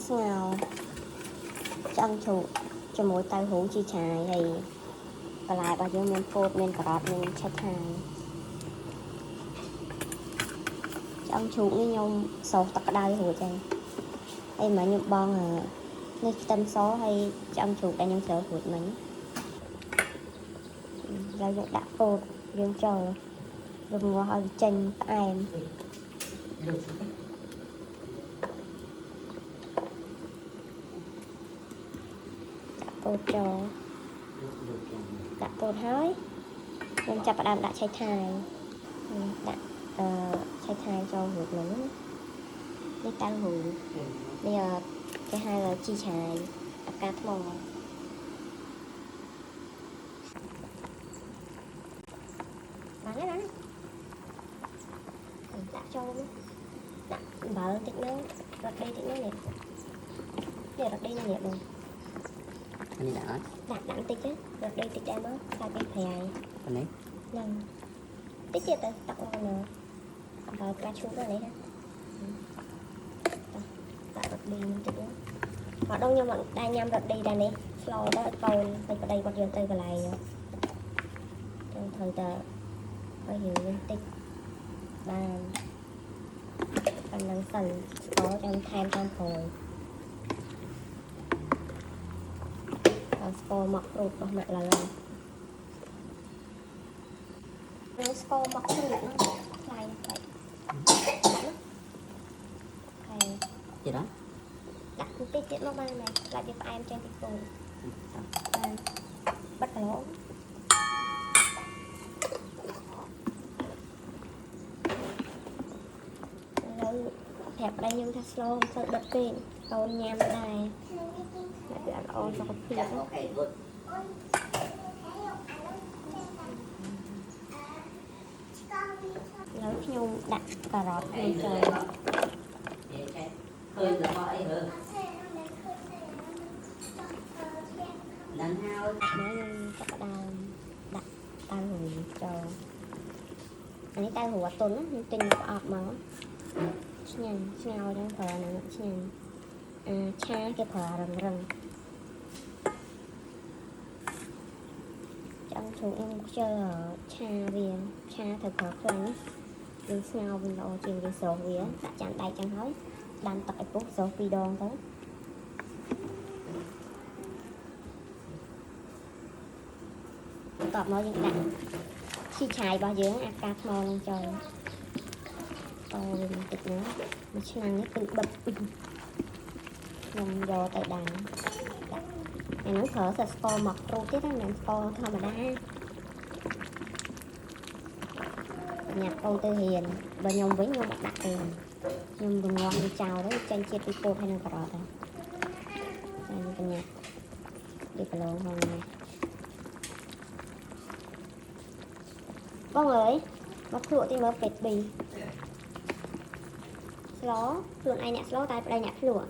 ស្ងោចង់ជ្រូកជាមួយតៅហ៊ូជីឆាយហើយបន្លែរបស់យើងមានពោតមានការ៉ុតមានឆៃថាវចង់ជ្រូកនេះខ្ញុំសោសទឹកក្តៅរួចហើយហើយមកខ្ញុំបងនេះខ្ទឹមសហើយចង់ជ្រូកដែលខ្ញុំស្រូបរួចមិញហើយយើងដាក់ពោតយើងចូលរំងាស់ឲ្យចេញផ្អែមពោតចូលដាក់ពោតហើយខ្ញុំចាប់ផ្ដើមដាក់ឆៃថាវដាក់ឆៃថាវចូលរួចហ្នឹងនេះតៅហ៊ូនេះគេហៅជីឆាយអាកាថ្មបានហើយដាក់ចូលដាក់អំបិលតិចnữaរ៉ដីតិចnữaនេះរ៉ដីនេះនេះបងនេះដាក់បន្តិចណារ៉ដីតិចដែរមកតែពីប្រៃនេះហ្នឹងតិចទៀតទៅដាក់មកនៅអំបិលកាឈូកនេះណាដាក់រ៉ដីបន្តិចណាមកដល់ខ្ញុំមិនដែរញ៉ាំរ៉ដីដែរនេះស្លោទៅកូនទៅប្តីគាត់យកទៅកន្លែងចឹងត្រូវតែឲ្យយើងបន្តិចបានប៉ុណ្ណឹងសិនស្ករចាំថែមតាមក្រោយស្ករមកព្រូតរបស់ម៉ាក់ឡើយហើយស្ករមកព្រូតហ្នឹងខ្លាំងតែហើយទៀតដាក់បន្តិចទៀតមកបានមែនខ្លាចវាផ្អែមចេញពីពោតបានបិទកន្លងប្រាប់ប្តីខ្ញុំថាស្លមិនសូវដុតពេកកូនញ៉ាំដែរតែវាអត់ល្អសុខភាពហើយខ្ញុំដាក់ការ៉ុតចូលឃើញរបស់អីហើនឹងហើយខ្ញុំចាប់ផ្ដើមដាក់តៅហ៊ូចូលអានេះតៅហ៊ូអត់ទន់ខ្ញុំទិញប្រអប់មកឆ្ងាញ់ស្ងោរហ្នឹងប្រើហ្នឹងឆ្ងាញ់ឆាគេប្រើរឹងចង់ជ្រូកខ្ញុំខ្ជិលឆាវាឆាទៅប្រើខ្លាំងយើងស្ងោរវាល្អជាងយើងស្រុះវាដាក់ចានដែកចឹងហើយដាំទឹកឲ្យពុះស្រុះ2ដងទៅបន្ទាប់មកយើងដាក់ជីឆាយរបស់យើងអាកាថ្មនឹងចូលវាបន្តិចណាមួយឆ្នាំងនេះពេញបិទខ្ញុំយកទៅដាំអាហ្នឹងប្រើសាស្ករមកព្រូតទៀតណាមិនស្ករធម្មតាញ៉ាំកូនទៅរៀនបើខ្ញុំវិញខ្ញុំអត់ដាក់ទេខ្ញុំរងាស់វាចោលទៅចេញជាតិពីពោតហើយនឹងការ៉ុតហើយខ្ញុំកញ្ញាពីគីឡូហ្នឹងបងអើយមកភ្លក់ទីមើលពេទ្យ2ស្លោខ្លួនឯងអ្នកស្លោតែប្តីអ្នកភ្លក់